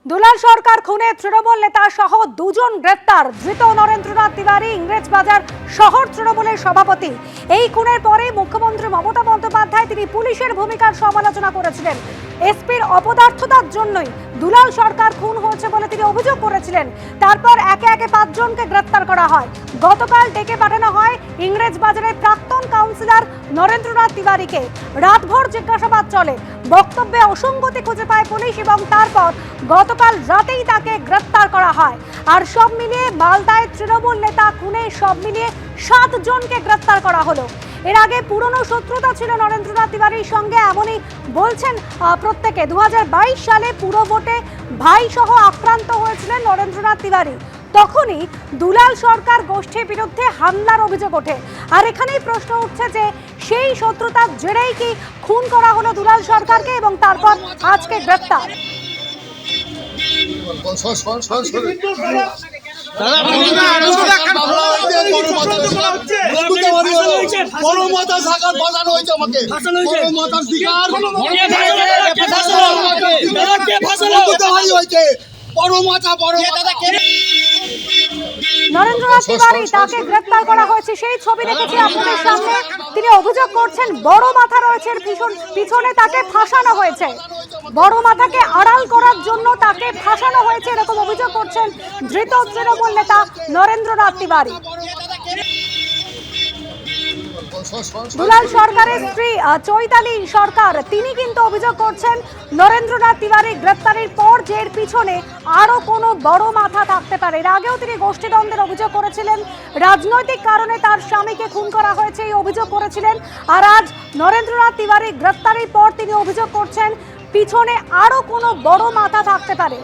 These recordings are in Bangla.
দুলাল সরকার খুনে তৃণমূল নেতা সহ দুজন গ্রেপ্তার। ধৃত নরেন্দ্রনাথ তিওয়ারি ইংরেজবাজার শহর তৃণমূলের সভাপতি। এই খুনের পরে মুখ্যমন্ত্রী মমতা বন্দ্যোপাধ্যায় তিনি পুলিশের ভূমিকার সমালোচনা করেছিলেন। এসপির অপদার্থতার জন্যই দুলাল সরকার খুন হয়েছে বলে তিনি অভিযোগ করেছিলেন। তারপর একে একে 5 জনকে গ্রেপ্তার করা হয়। গতকাল ডেকে পাঠানো হয় ইংরেজবাজারের প্রাক্তন কাউন্সিলর নরেন্দ্রনাথ তিওয়ারিকে। রাতভর জিজ্ঞাসাবাদ চলে, বক্তব্যে অসঙ্গতি খুঁজে পায় পুলিশ এবং তারপর গতকাল রাতেই তাকে গ্রেপ্তার করা হয়। আর সব মিলিয়ে মালদায় তৃণমূল নেতা খুনে সব মিলিয়ে 7 জনকে গ্রেপ্তার করা হলো। এর আগে পুরনো শত্রুতা ছিল নরেন্দ্রনাথ তিওয়ারির সঙ্গে, এমনই বলছেন প্রত্যেকে। 2022 সালে পুরো ভোটে ভাই সহ আক্রান্ত হয়েছিলেন নরেন্দ্রনাথ তিওয়ারি। তখনই দুলাল সরকার গোষ্ঠীর বিরুদ্ধে হামলার অভিযোগ ওঠে। আর এখানেই প্রশ্ন উঠছে যে সেই শত্রুতার জেরেই কি খুন করা হলো দুলাল সরকারকে এবং তারপর আজকে গ্রেপ্তার। নরেন্দ্রনাথ তিওয়ারি তাকে গ্রেপ্তার করা হয়েছে, সেই ছবি রেখেছি আপনাদের সামনে। তিনি অভিযোগ করছেন বড় মাথা রয়েছে পিছনে, তাকে ফাঁসানো হয়েছে। বড় মাথাকে আড়াল করার জন্য তাকে ফাঁসানো হয়েছে, এরকম অভিযোগ করছেন ধৃত তৃণমূল নেতা নরেন্দ্রনাথ তিওয়ারি। দুলাল সরকারের স্ত্রী চৈতালি সরকার তিনি কিন্তু অভিযোগ করছেন নরেন্দ্রনাথ তিওয়ারি গ্রেপ্তারের পর যে এর পিছনে আরো কোনো বড় মাথা থাকতে পারে। এর আগেও তিনি গোষ্ঠীদ্বন্দ্বের অভিযোগ করেছিলেন, রাজনৈতিক কারণে তার স্বামীকে খুন করা হয়েছে এই অভিযোগ করেছিলেন। আর আজ নরেন্দ্রনাথ তিওয়ারি গ্রেপ্তারের পর তিনি অভিযোগ করছেন পিছনে আরো কোনো বড় মাথা থাকতে পারে।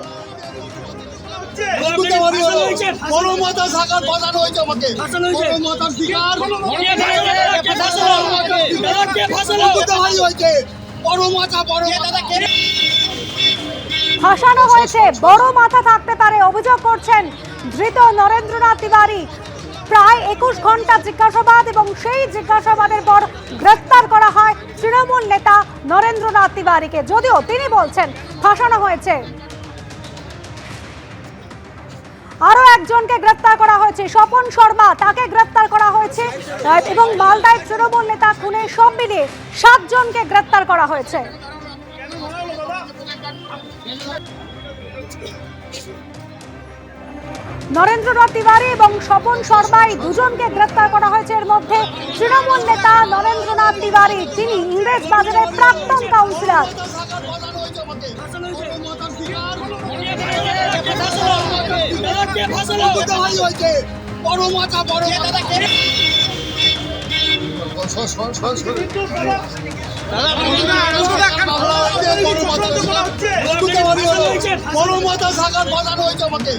ফাঁসানো হয়েছে, বড় মাথা থাকতে পারে অভিযোগ করছেন ধৃত নরেন্দ্রনাথ তিওয়ারি। প্রায় 21 ঘন্টা জিজ্ঞাসাবাদ এবং সেই জিজ্ঞাসাবাদের পর গ্রেফতার করা হয় তৃণমূল নেতা নরেন্দ্রনাথ তিওয়ারিকে, যদিও তিনি বলছেন ফাঁসানো হয়েছে। আরো একজনকে গ্রেফতার করা হয়েছে, স্বপন শর্মা, তাকে গ্রেফতার করা হয়েছে এবং মালদায় তৃণমূল নেতা খুনে সব মিলিয়ে 7 জনকে গ্রেফতার করা হয়েছে। নরেন্দ্রনাথ তিওয়ারি এবং স্বপন শর্মা এই দুজনকে গ্রেফতার করা হয়েছে। এর মধ্যে তৃণমূল নেতা নরেন্দ্রনাথ তিওয়ারি তিনি ইংরেজবাজারের প্রাক্তন কাউন্সিলর। বড় মাথা থাকার বাজানো হয়েছে আমাকে।